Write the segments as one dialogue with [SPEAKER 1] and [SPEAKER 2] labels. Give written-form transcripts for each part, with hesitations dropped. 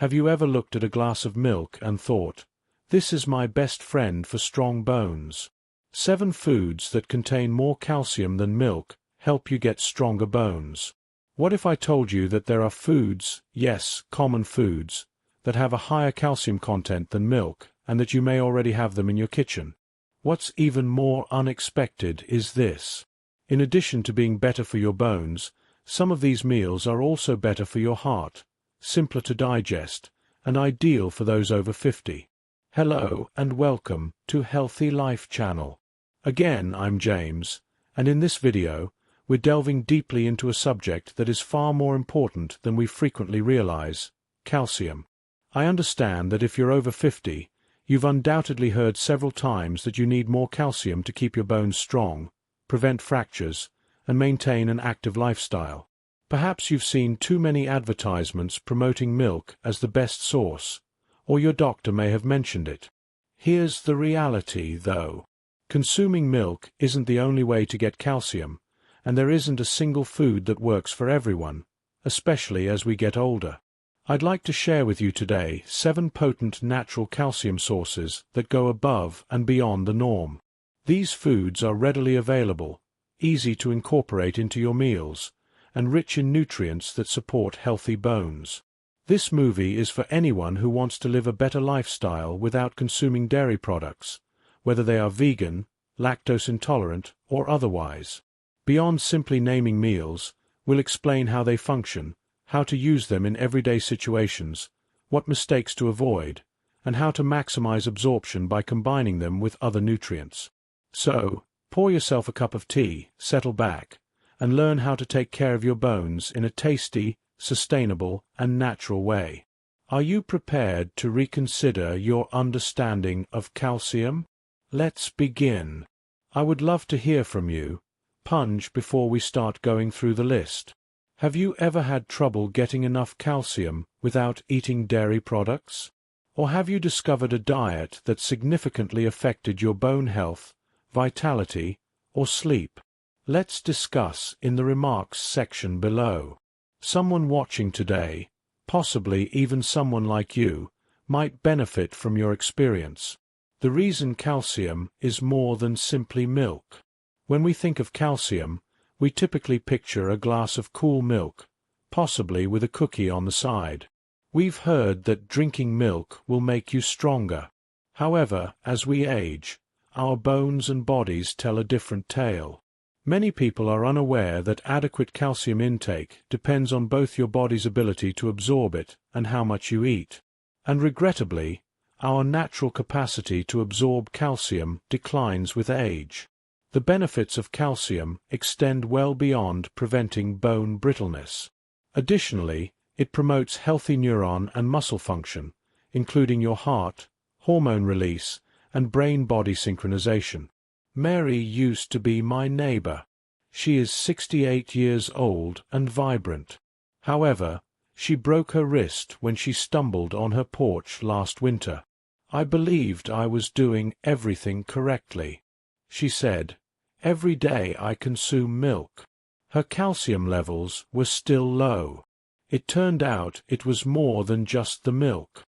[SPEAKER 1] Have you ever looked at a glass of milk and thought, "This is my best friend for strong bones"? 7 foods that contain more calcium than milk help you get stronger bones. What if I told you that there are foods, yes, common foods, that have a higher calcium content than milk, and that you may already have them in your kitchen? What's even more unexpected is this. In addition to being better for your bones, some of these meals are also better for your heart, simpler to digest, and ideal for those over 50. Hello and welcome to Healthy Life Channel. Again, I'm James, and in this video, we're delving deeply into a subject that is far more important than we frequently realize: calcium. I understand that if you're over 50, you've undoubtedly heard several times that you need more calcium to keep your bones strong, prevent fractures, and maintain an active lifestyle. Perhaps you've seen too many advertisements promoting milk as the best source, or your doctor may have mentioned it. Here's the reality, though. Consuming milk isn't the only way to get calcium, and there isn't a single food that works for everyone, especially as we get older. I'd like to share with you today 7 potent natural calcium sources that go above and beyond the norm. These foods are readily available, easy to incorporate into your meals, and rich in nutrients that support healthy bones. This movie is for anyone who wants to live a better lifestyle without consuming dairy products, whether they are vegan, lactose intolerant, or otherwise. Beyond simply naming meals, we'll explain how they function, how to use them in everyday situations, what mistakes to avoid, and how to maximize absorption by combining them with other nutrients. So, pour yourself a cup of tea, settle back, and learn how to take care of your bones in a tasty, sustainable, and natural way. Are you prepared to reconsider your understanding of calcium? Let's begin. I would love to hear from you. Punch before we start going through the list. Have you ever had trouble getting enough calcium without eating dairy products? Or have you discovered a diet that significantly affected your bone health, vitality, or sleep? Let's discuss in the remarks section below. Someone watching today, possibly even someone like you, might benefit from your experience. The reason calcium is more than simply milk. When we think of calcium, we typically picture a glass of cool milk, possibly with a cookie on the side. We've heard that drinking milk will make you stronger. However, as we age, our bones and bodies tell a different tale. Many people are unaware that adequate calcium intake depends on both your body's ability to absorb it and how much you eat. And regrettably, our natural capacity to absorb calcium declines with age. The benefits of calcium extend well beyond preventing bone brittleness. Additionally, it promotes healthy neuron and muscle function, including your heart, hormone release, and brain-body synchronization. Mary used to be my neighbor. She is 68 years old and vibrant. However, she broke her wrist when she stumbled on her porch last winter. I believed I was doing everything correctly. She said, "Every day I consume milk." Her calcium levels were still low. It turned out it was more than just the milk.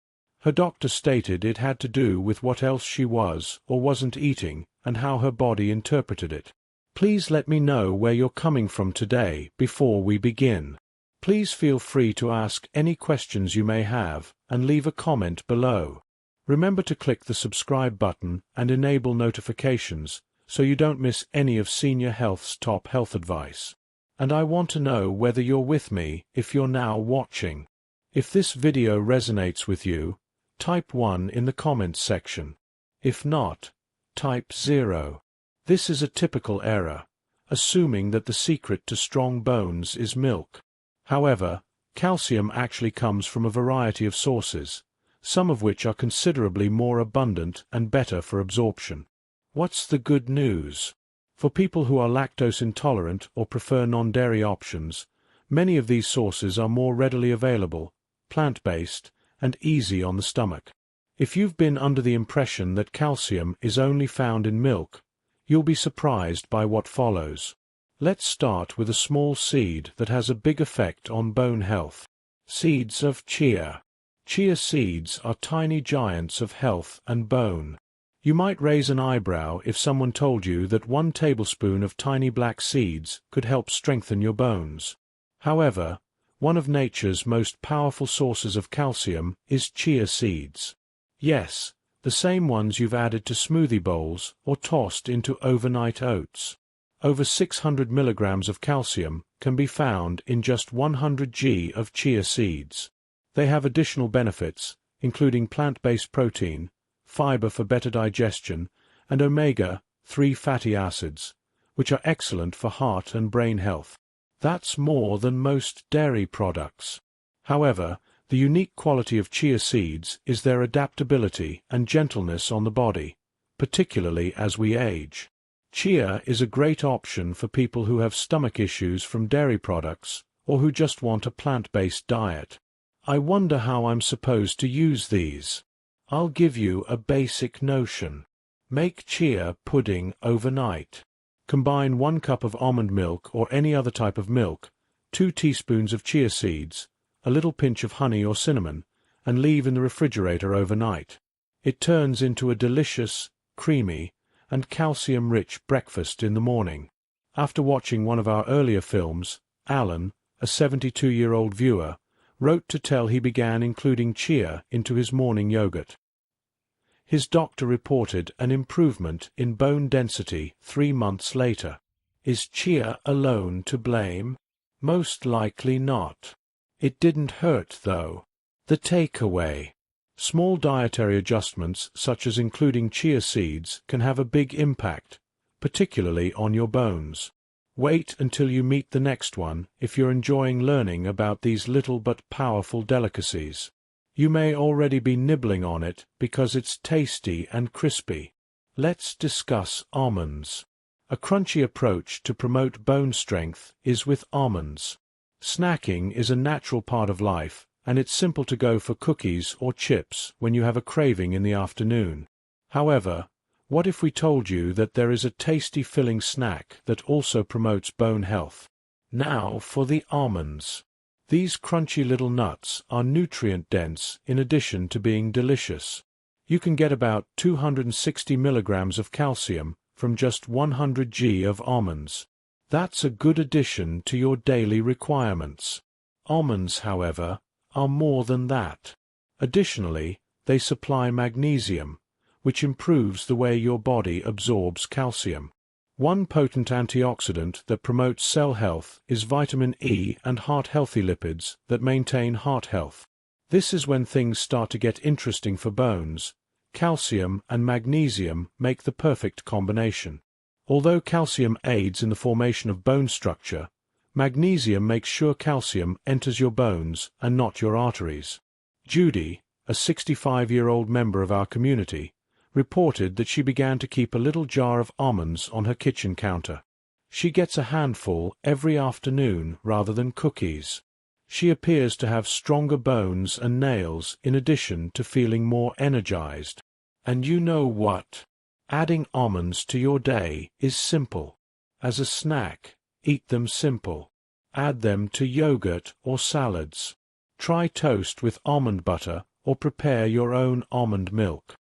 [SPEAKER 1] Her doctor stated it had to do with what else she was or wasn't eating and how her body interpreted it. Please let me know where you're coming from today before we begin. Please feel free to ask any questions you may have and leave a comment below. Remember to click the subscribe button and enable notifications so you don't miss any of Senior Health's top health advice. And I want to know whether you're with me if you're now watching. If this video resonates with you, type 1 in the comments section. If not, type 0. This is a typical error, assuming that the secret to strong bones is milk. However, calcium actually comes from a variety of sources, some of which are considerably more abundant and better for absorption. What's the good news? For people who are lactose intolerant or prefer non-dairy options, many of these sources are more readily available, plant-based, and easy on the stomach. If you've been under the impression that calcium is only found in milk, you'll be surprised by what follows. Let's start with a small seed that has a big effect on bone health. Seeds of chia. Chia seeds are tiny giants of health and bone. You might raise an eyebrow if someone told you that 1 tablespoon of tiny black seeds could help strengthen your bones. However, one of nature's most powerful sources of calcium is chia seeds. Yes, the same ones you've added to smoothie bowls or tossed into overnight oats. Over 600 milligrams of calcium can be found in just 100 g of chia seeds. They have additional benefits, including plant-based protein, fiber for better digestion, and omega-3 fatty acids, which are excellent for heart and brain health. That's more than most dairy products. However, the unique quality of chia seeds is their adaptability and gentleness on the body, particularly as we age. Chia is a great option for people who have stomach issues from dairy products or who just want a plant-based diet. I wonder how I'm supposed to use these. I'll give you a basic notion. Make chia pudding overnight. Combine 1 cup of almond milk or any other type of milk, 2 teaspoons of chia seeds, a little pinch of honey or cinnamon, and leave in the refrigerator overnight. It turns into a delicious, creamy, and calcium-rich breakfast in the morning. After watching one of our earlier films, Alan, a 72-year-old viewer, wrote to tell he began including chia into his morning yogurt. His doctor reported an improvement in bone density 3 months later. Is chia alone to blame? Most likely not. It didn't hurt, though. The takeaway: small dietary adjustments such as including chia seeds can have a big impact, particularly on your bones. Wait until you meet the next one if you're enjoying learning about these little but powerful delicacies. You may already be nibbling on it because it's tasty and crispy. Let's discuss almonds. A crunchy approach to promote bone strength is with almonds. Snacking is a natural part of life, and it's simple to go for cookies or chips when you have a craving in the afternoon. However, what if we told you that there is a tasty filling snack that also promotes bone health? Now for the almonds. These crunchy little nuts are nutrient-dense in addition to being delicious. You can get about 260 milligrams of calcium from just 100 g of almonds. That's a good addition to your daily requirements. Almonds, however, are more than that. Additionally, they supply magnesium, which improves the way your body absorbs calcium. One potent antioxidant that promotes cell health is vitamin E and heart-healthy lipids that maintain heart health. This is when things start to get interesting for bones. Calcium and magnesium make the perfect combination. Although calcium aids in the formation of bone structure, magnesium makes sure calcium enters your bones and not your arteries. Judy, a 65-year-old member of our community, reported that she began to keep a little jar of almonds on her kitchen counter. She gets a handful every afternoon rather than cookies. She appears to have stronger bones and nails in addition to feeling more energized. And you know what? Adding almonds to your day is simple. As a snack, eat them simple. Add them to yogurt or salads. Try toast with almond butter or prepare your own almond milk.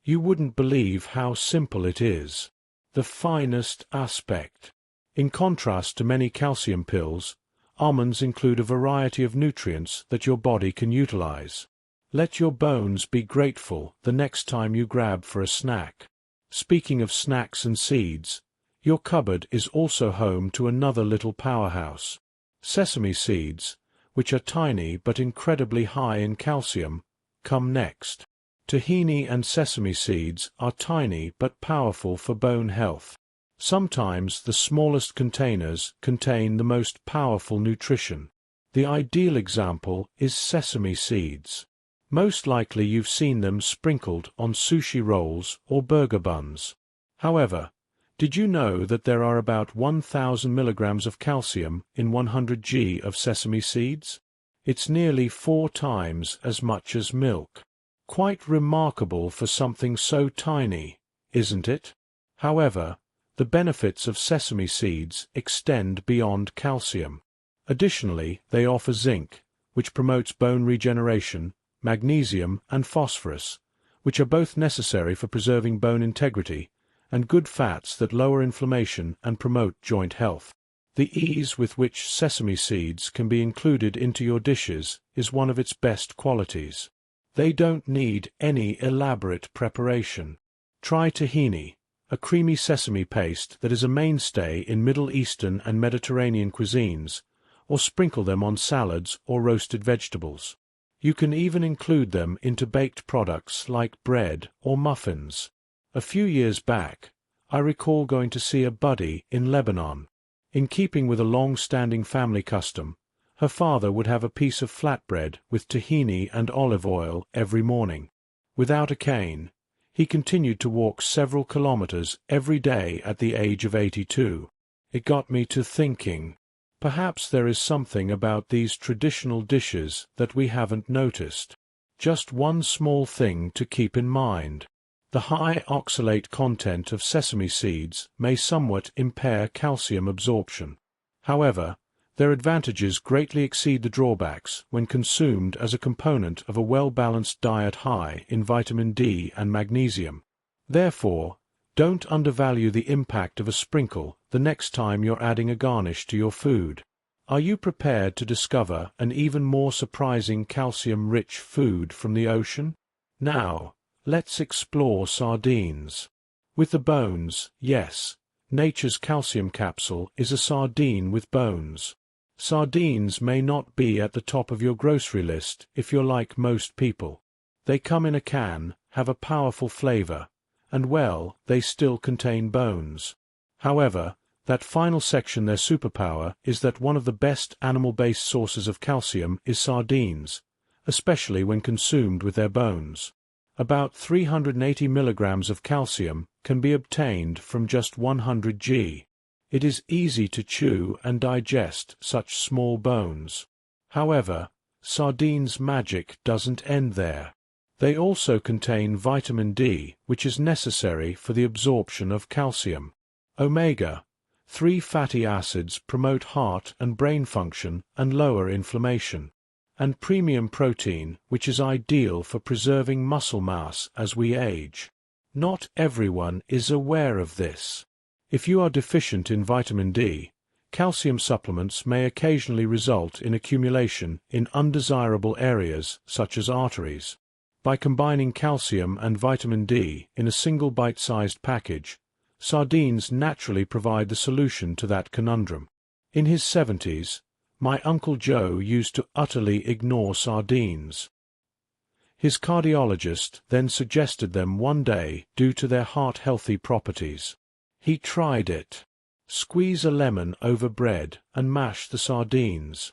[SPEAKER 1] You wouldn't believe how simple it is. The finest aspect. In contrast to many calcium pills, almonds include a variety of nutrients that your body can utilize. Let your bones be grateful the next time you grab for a snack. Speaking of snacks and seeds, your cupboard is also home to another little powerhouse. Sesame seeds, which are tiny but incredibly high in calcium, come next. Tahini and sesame seeds are tiny but powerful for bone health. Sometimes the smallest containers contain the most powerful nutrition. The ideal example is sesame seeds. Most likely you've seen them sprinkled on sushi rolls or burger buns. However, did you know that there are about 1,000 milligrams of calcium in 100 g of sesame seeds? It's nearly 4 times as much as milk. Quite remarkable for something so tiny, isn't it? However, the benefits of sesame seeds extend beyond calcium. Additionally, they offer zinc, which promotes bone regeneration, magnesium, and phosphorus, which are both necessary for preserving bone integrity, and good fats that lower inflammation and promote joint health. The ease with which sesame seeds can be included into your dishes is one of its best qualities. They don't need any elaborate preparation. Try tahini, a creamy sesame paste that is a mainstay in Middle Eastern and Mediterranean cuisines, or sprinkle them on salads or roasted vegetables. You can even include them into baked products like bread or muffins. A few years back, I recall going to see a buddy in Lebanon. In keeping with a long-standing family custom, her father would have a piece of flatbread with tahini and olive oil every morning. Without a cane, he continued to walk several kilometers every day at the age of 82. It got me to thinking, perhaps there is something about these traditional dishes that we haven't noticed. Just one small thing to keep in mind. The high oxalate content of sesame seeds may somewhat impair calcium absorption. However, their advantages greatly exceed the drawbacks when consumed as a component of a well-balanced diet high in vitamin D and magnesium. Therefore, don't undervalue the impact of a sprinkle the next time you're adding a garnish to your food. Are you prepared to discover an even more surprising calcium-rich food from the ocean? Now, let's explore sardines. With the bones, yes, nature's calcium capsule is a sardine with bones. Sardines may not be at the top of your grocery list if you're like most people. They come in a can, have a powerful flavor, and well, they still contain bones. However, that final section, their superpower, is that one of the best animal-based sources of calcium is sardines, especially when consumed with their bones. About 380 milligrams of calcium can be obtained from just 100 g. It is easy to chew and digest such small bones. However, sardines' magic doesn't end there. They also contain vitamin D, which is necessary for the absorption of calcium. Omega-3 fatty acids promote heart and brain function and lower inflammation. And premium protein, which is ideal for preserving muscle mass as we age. Not everyone is aware of this. If you are deficient in vitamin D, calcium supplements may occasionally result in accumulation in undesirable areas such as arteries. By combining calcium and vitamin D in a single bite-sized package, sardines naturally provide the solution to that conundrum. In his 70s, my Uncle Joe used to utterly ignore sardines. His cardiologist then suggested them one day due to their heart-healthy properties. He tried it. Squeeze a lemon over bread and mash the sardines.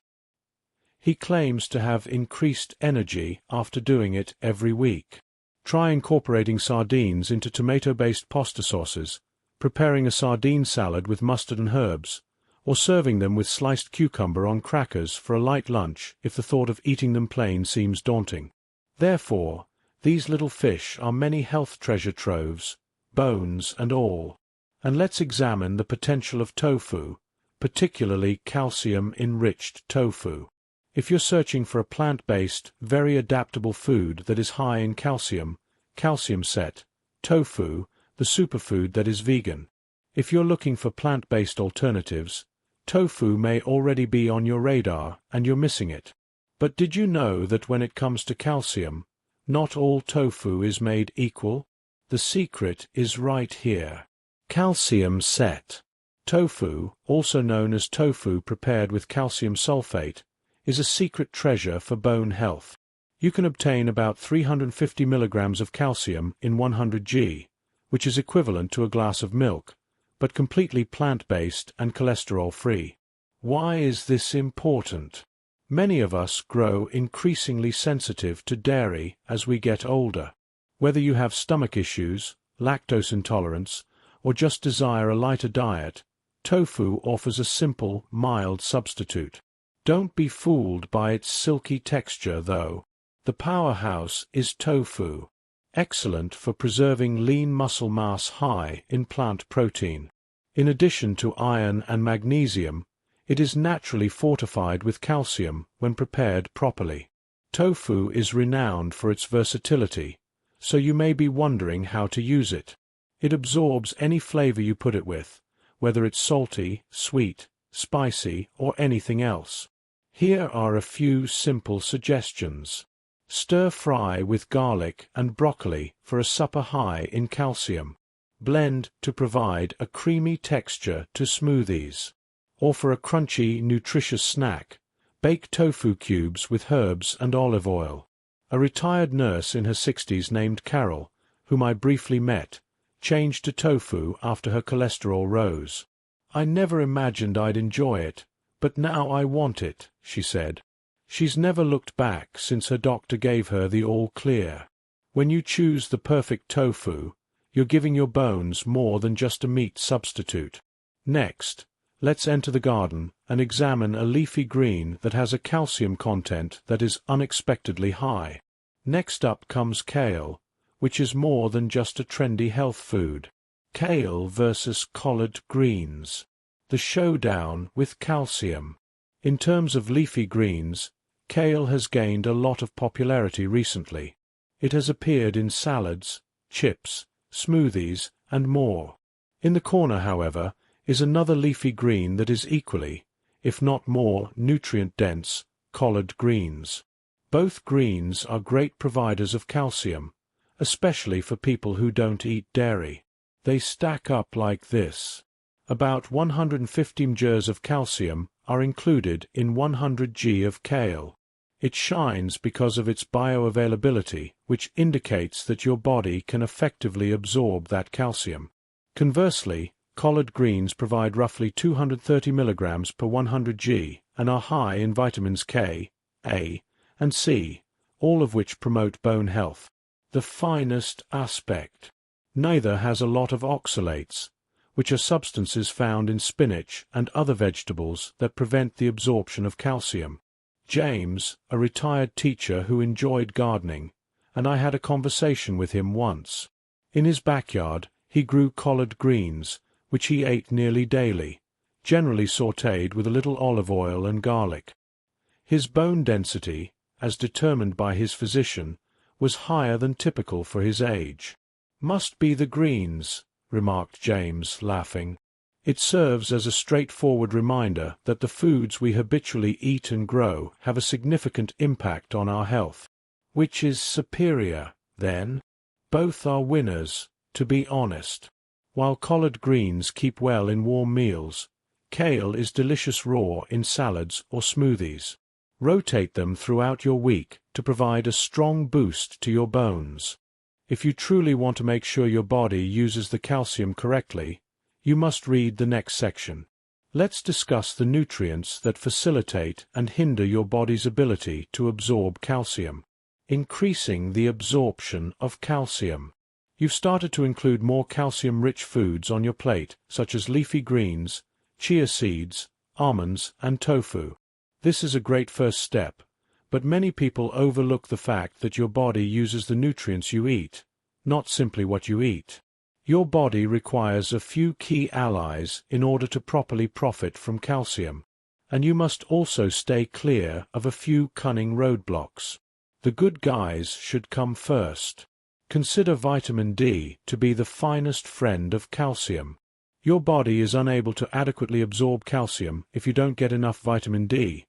[SPEAKER 1] He claims to have increased energy after doing it every week. Try incorporating sardines into tomato-based pasta sauces, preparing a sardine salad with mustard and herbs, or serving them with sliced cucumber on crackers for a light lunch if the thought of eating them plain seems daunting. Therefore, these little fish are many health treasure troves, bones and all. And let's examine the potential of tofu, particularly calcium-enriched tofu. If you're searching for a plant-based, very adaptable food that is high in calcium, calcium-set, tofu, the superfood that is vegan. If you're looking for plant-based alternatives, tofu may already be on your radar and you're missing it. But did you know that when it comes to calcium, not all tofu is made equal? The secret is right here. Calcium-set. Tofu, also known as tofu prepared with calcium sulfate, is a secret treasure for bone health. You can obtain about 350 milligrams of calcium in 100 g, which is equivalent to a glass of milk, but completely plant-based and cholesterol-free. Why is this important? Many of us grow increasingly sensitive to dairy as we get older. Whether you have stomach issues, lactose intolerance, or just desire a lighter diet, tofu offers a simple, mild substitute. Don't be fooled by its silky texture, though. The powerhouse is tofu, excellent for preserving lean muscle mass high in plant protein. In addition to iron and magnesium, it is naturally fortified with calcium when prepared properly. Tofu is renowned for its versatility, so you may be wondering how to use it. It absorbs any flavor you put it with, whether it's salty, sweet, spicy, or anything else. Here are a few simple suggestions. Stir fry with garlic and broccoli for a supper high in calcium. Blend to provide a creamy texture to smoothies. Or for a crunchy, nutritious snack, bake tofu cubes with herbs and olive oil. A retired nurse in her 60s named Carol, whom I briefly met, changed to tofu after her cholesterol rose. "I never imagined I'd enjoy it, but now I want it," she said. She's never looked back since her doctor gave her the all-clear. When you choose the perfect tofu, you're giving your bones more than just a meat substitute. Next, let's enter the garden and examine a leafy green that has a calcium content that is unexpectedly high. Next up comes kale, which is more than just a trendy health food. Kale versus collard greens. The showdown with calcium. In terms of leafy greens, kale has gained a lot of popularity recently. It has appeared in salads, chips, smoothies, and more. In the corner, however, is another leafy green that is equally, if not more, nutrient-dense, collard greens. Both greens are great providers of calcium, especially for people who don't eat dairy. They stack up like this. About 150 mg of calcium are included in 100 g of kale. It shines because of its bioavailability, which indicates that your body can effectively absorb that calcium. Conversely, collard greens provide roughly 230 mg per 100 g and are high in vitamins K, A, and C, all of which promote bone health. The finest aspect. Neither has a lot of oxalates, which are substances found in spinach and other vegetables that prevent the absorption of calcium. James, a retired teacher who enjoyed gardening, and I had a conversation with him once. In his backyard, he grew collard greens, which he ate nearly daily, generally sautéed with a little olive oil and garlic. His bone density, as determined by his physician, was higher than typical for his age. "Must be the greens," remarked James, laughing. It serves as a straightforward reminder that the foods we habitually eat and grow have a significant impact on our health. Which is superior, then? Both are winners, to be honest. While collard greens keep well in warm meals, kale is delicious raw in salads or smoothies. Rotate them throughout your week to provide a strong boost to your bones. If you truly want to make sure your body uses the calcium correctly, you must read the next section. Let's discuss the nutrients that facilitate and hinder your body's ability to absorb calcium. Increasing the absorption of calcium. You've started to include more calcium-rich foods on your plate, such as leafy greens, chia seeds, almonds, and tofu. This is a great first step, but many people overlook the fact that your body uses the nutrients you eat, not simply what you eat. Your body requires a few key allies in order to properly profit from calcium, and you must also stay clear of a few cunning roadblocks. The good guys should come first. Consider vitamin D to be the finest friend of calcium. Your body is unable to adequately absorb calcium if you don't get enough vitamin D.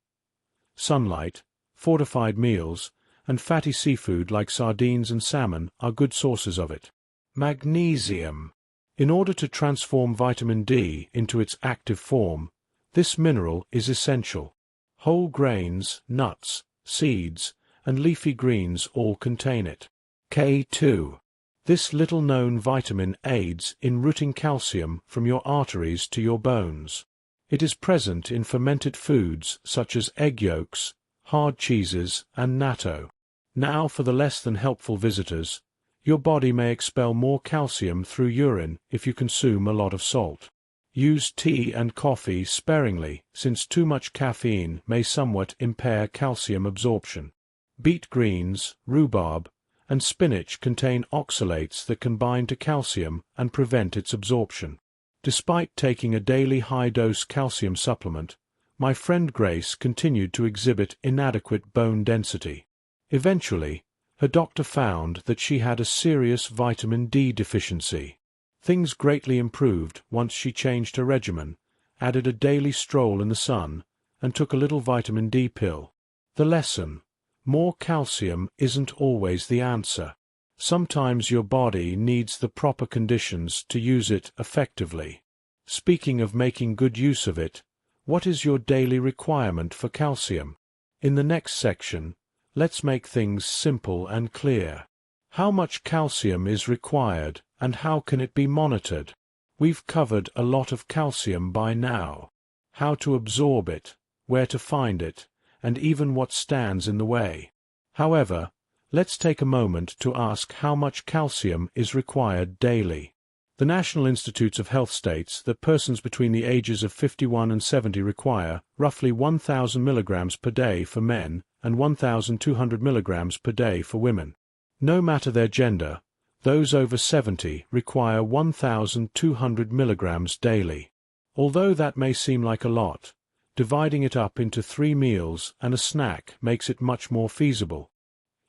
[SPEAKER 1] Sunlight, fortified meals, and fatty seafood like sardines and salmon are good sources of it. Magnesium. In order to transform vitamin D into its active form, this mineral is essential. Whole grains, nuts, seeds, and leafy greens all contain it. K2. This little-known vitamin aids in routing calcium from your arteries to your bones. It is present in fermented foods such as egg yolks, hard cheeses, and natto. Now for the less than helpful visitors. Your body may expel more calcium through urine if you consume a lot of salt. Use tea and coffee sparingly, since too much caffeine may somewhat impair calcium absorption. Beet greens, rhubarb, and spinach contain oxalates that can bind to calcium and prevent its absorption. Despite taking a daily high-dose calcium supplement, my friend Grace continued to exhibit inadequate bone density. Eventually, her doctor found that she had a serious vitamin D deficiency. Things greatly improved once she changed her regimen, added a daily stroll in the sun, and took a little vitamin D pill. The lesson: more calcium isn't always the answer. Sometimes your body needs the proper conditions to use it effectively. Speaking of making good use of it, what is your daily requirement for calcium? In the next section, let's make things simple and clear. How much calcium is required, and how can it be monitored? We've covered a lot of calcium by now. How to absorb it, where to find it, and even what stands in the way. However, let's take a moment to ask how much calcium is required daily. The National Institutes of Health states that persons between the ages of 51 and 70 require roughly 1,000 milligrams per day for men and 1,200 milligrams per day for women. No matter their gender, those over 70 require 1,200 milligrams daily. Although that may seem like a lot, dividing it up into 3 meals and a snack makes it much more feasible.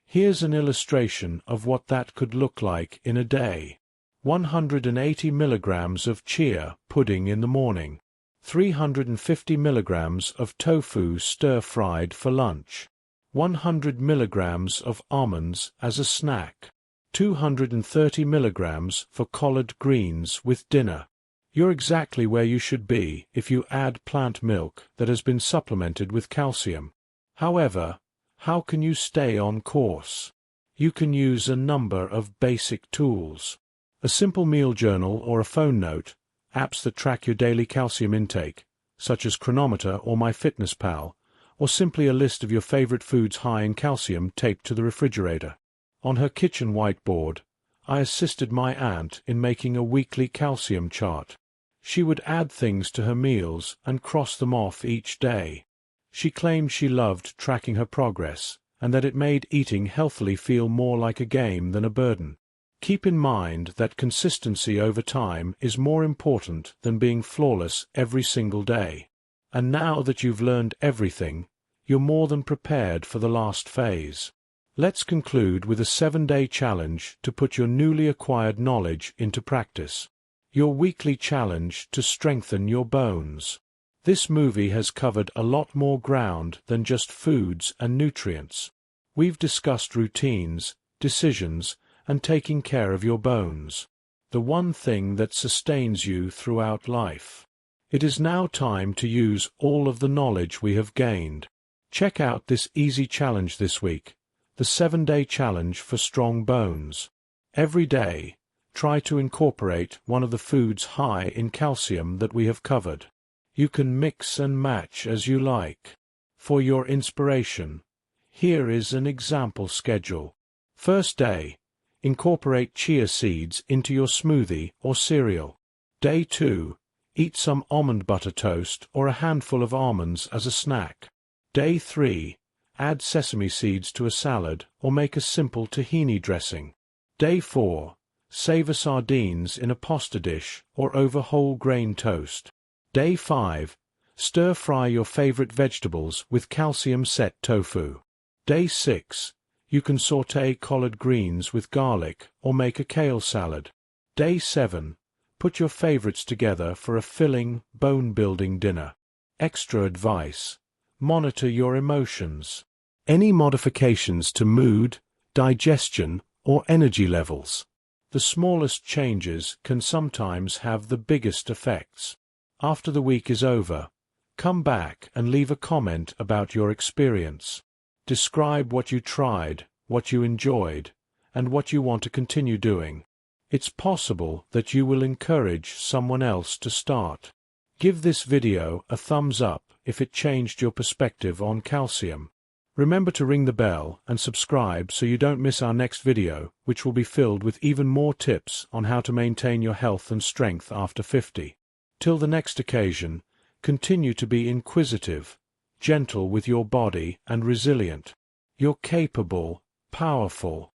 [SPEAKER 1] Here's an illustration of what that could look like in a day. 180 milligrams of chia pudding in the morning. 350 milligrams of tofu stir-fried for lunch. 100 milligrams of almonds as a snack. 230 milligrams for collard greens with dinner. You're exactly where you should be if you add plant milk that has been supplemented with calcium. However, how can you stay on course? You can use a number of basic tools. A simple meal journal or a phone note, apps that track your daily calcium intake, such as Chronometer or MyFitnessPal, or simply a list of your favorite foods high in calcium taped to the refrigerator. On her kitchen whiteboard, I assisted my aunt in making a weekly calcium chart. She would add things to her meals and cross them off each day. She claimed she loved tracking her progress, and that it made eating healthily feel more like a game than a burden. Keep in mind that consistency over time is more important than being flawless every single day. And now that you've learned everything, you're more than prepared for the last phase. Let's conclude with a 7-day challenge to put your newly acquired knowledge into practice. Your weekly challenge to strengthen your bones. This movie has covered a lot more ground than just foods and nutrients. We've discussed routines, decisions, and taking care of your bones. The one thing that sustains you throughout life. It is now time to use all of the knowledge we have gained. Check out this easy challenge this week. The 7-day challenge for strong bones. Every day, try to incorporate one of the foods high in calcium that we have covered. You can mix and match as you like. For your inspiration, here is an example schedule. First day, incorporate chia seeds into your smoothie or cereal. Day 2, eat some almond butter toast or a handful of almonds as a snack. Day 3, add sesame seeds to a salad or make a simple tahini dressing. Day 4, savor sardines in a pasta dish or over whole grain toast. Day 5, stir-fry your favorite vegetables with calcium-set tofu. Day 6, you can sauté collard greens with garlic or make a kale salad. Day 7, put your favorites together for a filling, bone-building dinner. Extra advice: monitor your emotions. Any modifications to mood, digestion, or energy levels. The smallest changes can sometimes have the biggest effects. After the week is over, come back and leave a comment about your experience. Describe what you tried, what you enjoyed, and what you want to continue doing. It's possible that you will encourage someone else to start. Give this video a thumbs up if it changed your perspective on calcium. Remember to ring the bell and subscribe so you don't miss our next video, which will be filled with even more tips on how to maintain your health and strength after 50. Till the next occasion, continue to be inquisitive, gentle with your body and resilient. You're capable, powerful,